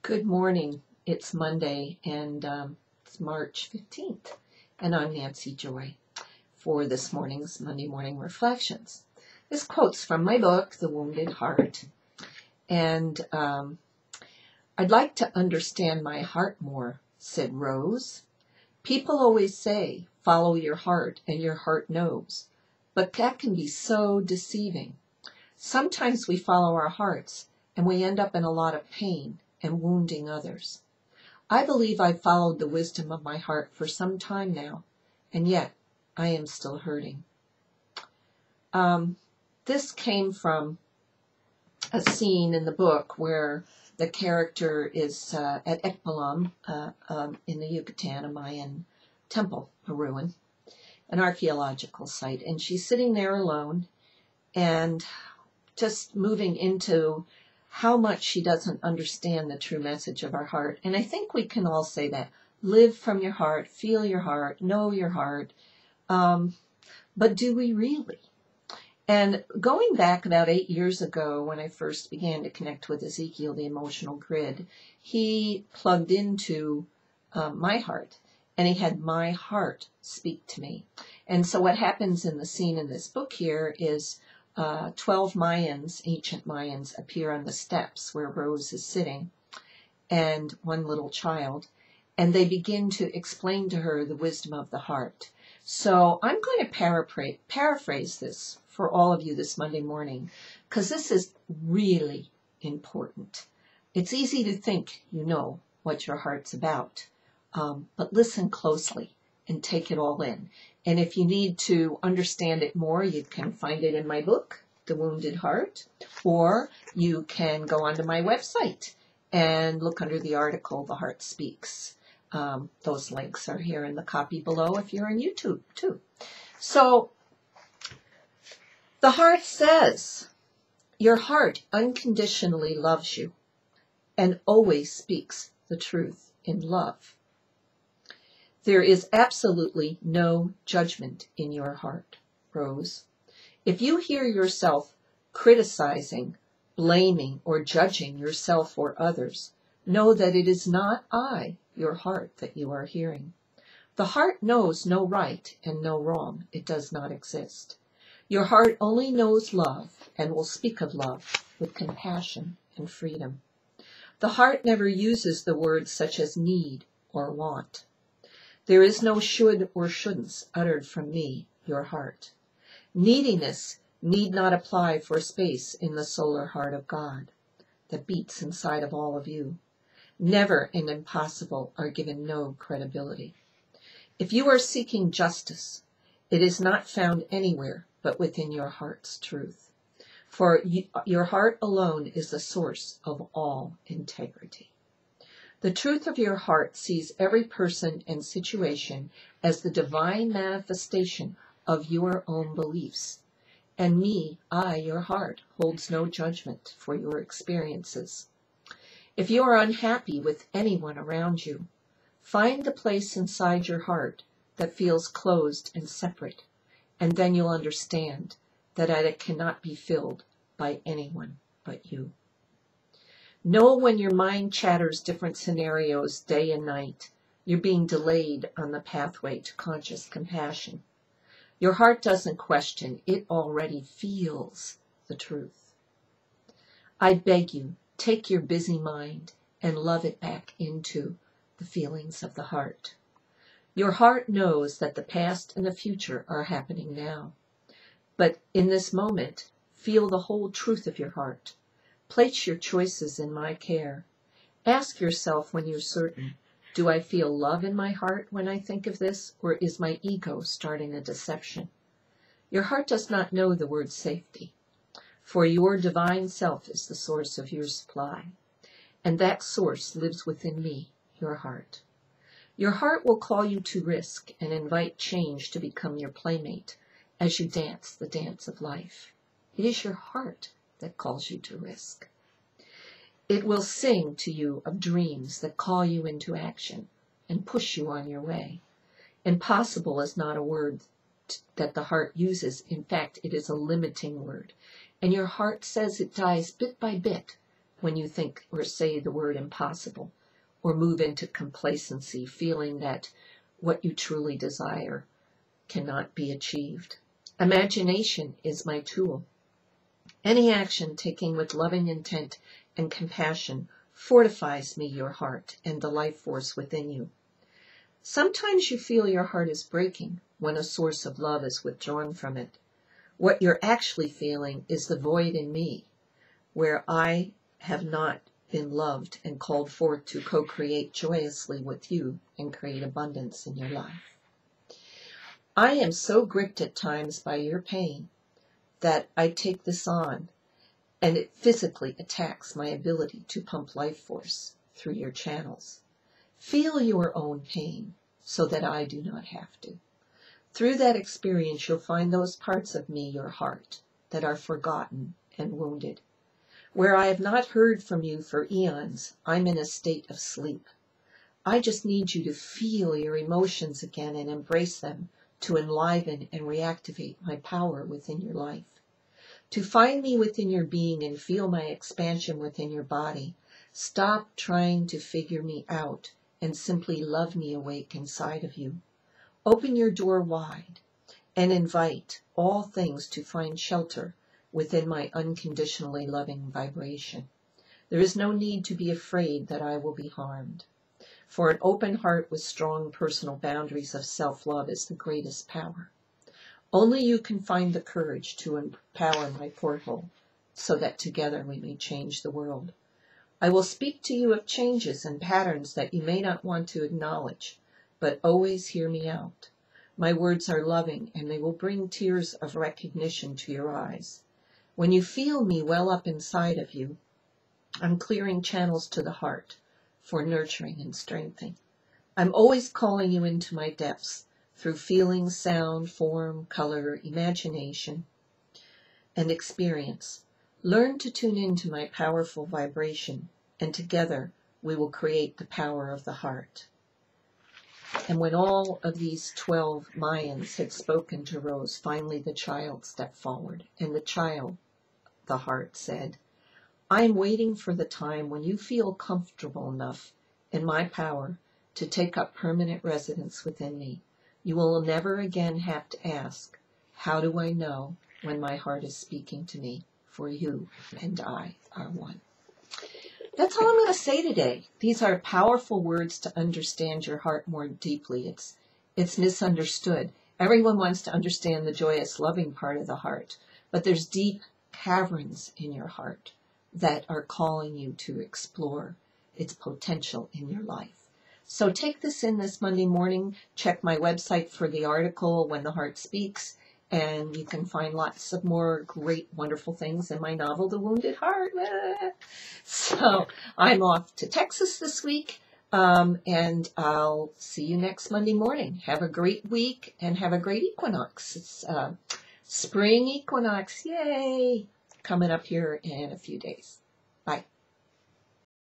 Good morning. It's Monday, and it's March 15th, and I'm Nancy Joy for this morning's Monday Morning Reflections. This quote's from my book, The Wounded Heart, and I'd like to understand my heart more, said Rose. People always say, follow your heart, and your heart knows, but that can be so deceiving. Sometimes we follow our hearts, and we end up in a lot of pain and wounding others. I believe I've followed the wisdom of my heart for some time now, and yet I am still hurting. This came from a scene in the book where the character is at Ekbalam in the Yucatan, a Mayan temple, a ruin, an archaeological site, and she's sitting there alone and just moving into how much she doesn't understand the true message of our heart. And I think we can all say that. Live from your heart, feel your heart, know your heart. But do we really? And going back about 8 years ago when I first began to connect with Ezekiel, the emotional grid, he plugged into my heart, and he had my heart speak to me. And so what happens in the scene in this book here is 12 Mayans, ancient Mayans, appear on the steps where Rose is sitting, and one little child, and they begin to explain to her the wisdom of the heart. So I'm going to paraphrase this for all of you this Monday morning, because this is really important. It's easy to think you know what your heart's about, but listen closely and take it all in. And if you need to understand it more, you can find it in my book, The Wounded Heart, or you can go onto my website and look under the article, The Heart Speaks. Those links are here in the copy below if you're on YouTube too. So the heart says, your heart unconditionally loves you and always speaks the truth in love. There is absolutely no judgment in your heart, Rose. If you hear yourself criticizing, blaming, or judging yourself or others, know that it is not I, your heart, that you are hearing. The heart knows no right and no wrong. It does not exist. Your heart only knows love and will speak of love with compassion and freedom. The heart never uses the words such as need or want. There is no should or shouldn'ts uttered from me, your heart. Neediness need not apply for space in the solar heart of God that beats inside of all of you. Never and impossible are given no credibility. If you are seeking justice, it is not found anywhere but within your heart's truth. For your heart alone is the source of all integrity. The truth of your heart sees every person and situation as the divine manifestation of your own beliefs. And me, I, your heart, holds no judgment for your experiences. If you are unhappy with anyone around you, find the place inside your heart that feels closed and separate, and then you'll understand that it cannot be filled by anyone but you. Know when your mind chatters different scenarios day and night, you're being delayed on the pathway to conscious compassion. Your heart doesn't question, it already feels the truth. I beg you, take your busy mind and love it back into the feelings of the heart. Your heart knows that the past and the future are happening now. But in this moment, feel the whole truth of your heart. Place your choices in my care. Ask yourself when you're certain, do I feel love in my heart when I think of this, or is my ego starting a deception? Your heart does not know the word safety, for your divine self is the source of your supply, and that source lives within me, your heart. Your heart will call you to risk and invite change to become your playmate as you dance the dance of life. It is your heart that calls you to risk. It will sing to you of dreams that call you into action and push you on your way. Impossible is not a word that the heart uses. In fact, it is a limiting word. And your heart says it dies bit by bit when you think or say the word impossible, or move into complacency, feeling that what you truly desire cannot be achieved. Imagination is my tool. Any action taken with loving intent and compassion fortifies me, your heart, and the life force within you. Sometimes you feel your heart is breaking when a source of love is withdrawn from it. What you're actually feeling is the void in me, where I have not been loved and called forth to co-create joyously with you and create abundance in your life. I am so gripped at times by your pain that I take this on, and it physically attacks my ability to pump life force through your channels. Feel your own pain so that I do not have to. Through that experience, you'll find those parts of me, your heart, that are forgotten and wounded. Where I have not heard from you for eons, I'm in a state of sleep. I just need you to feel your emotions again and embrace them to enliven and reactivate my power within your life. To find me within your being and feel my expansion within your body. Stop trying to figure me out and simply love me awake inside of you. Open your door wide and invite all things to find shelter within my unconditionally loving vibration. There is no need to be afraid that I will be harmed. For an open heart with strong personal boundaries of self-love is the greatest power. Only you can find the courage to empower my porthole so that together we may change the world. I will speak to you of changes and patterns that you may not want to acknowledge, but always hear me out. My words are loving, and they will bring tears of recognition to your eyes. When you feel me well up inside of you, I'm clearing channels to the heart for nurturing and strengthening. I'm always calling you into my depths through feeling, sound, form, color, imagination, and experience. Learn to tune into my powerful vibration, and together we will create the power of the heart. And when all of these 12 Mayans had spoken to Rose, finally the child stepped forward, and the child, the heart, said, I am waiting for the time when you feel comfortable enough in my power to take up permanent residence within me. You will never again have to ask, how do I know when my heart is speaking to me? For you and I are one. That's all I'm going to say today. These are powerful words to understand your heart more deeply. It's misunderstood. Everyone wants to understand the joyous, loving part of the heart, but there's deep caverns in your heart that are calling you to explore its potential in your life. So take this in this Monday morning. Check my website for the article, When the Heart Speaks, and you can find lots of more great, wonderful things in my novel, The Wounded Heart. So I'm off to Texas this week, and I'll see you next Monday morning. Have a great week and have a great equinox. It's spring equinox, yay, coming up here in a few days. Bye.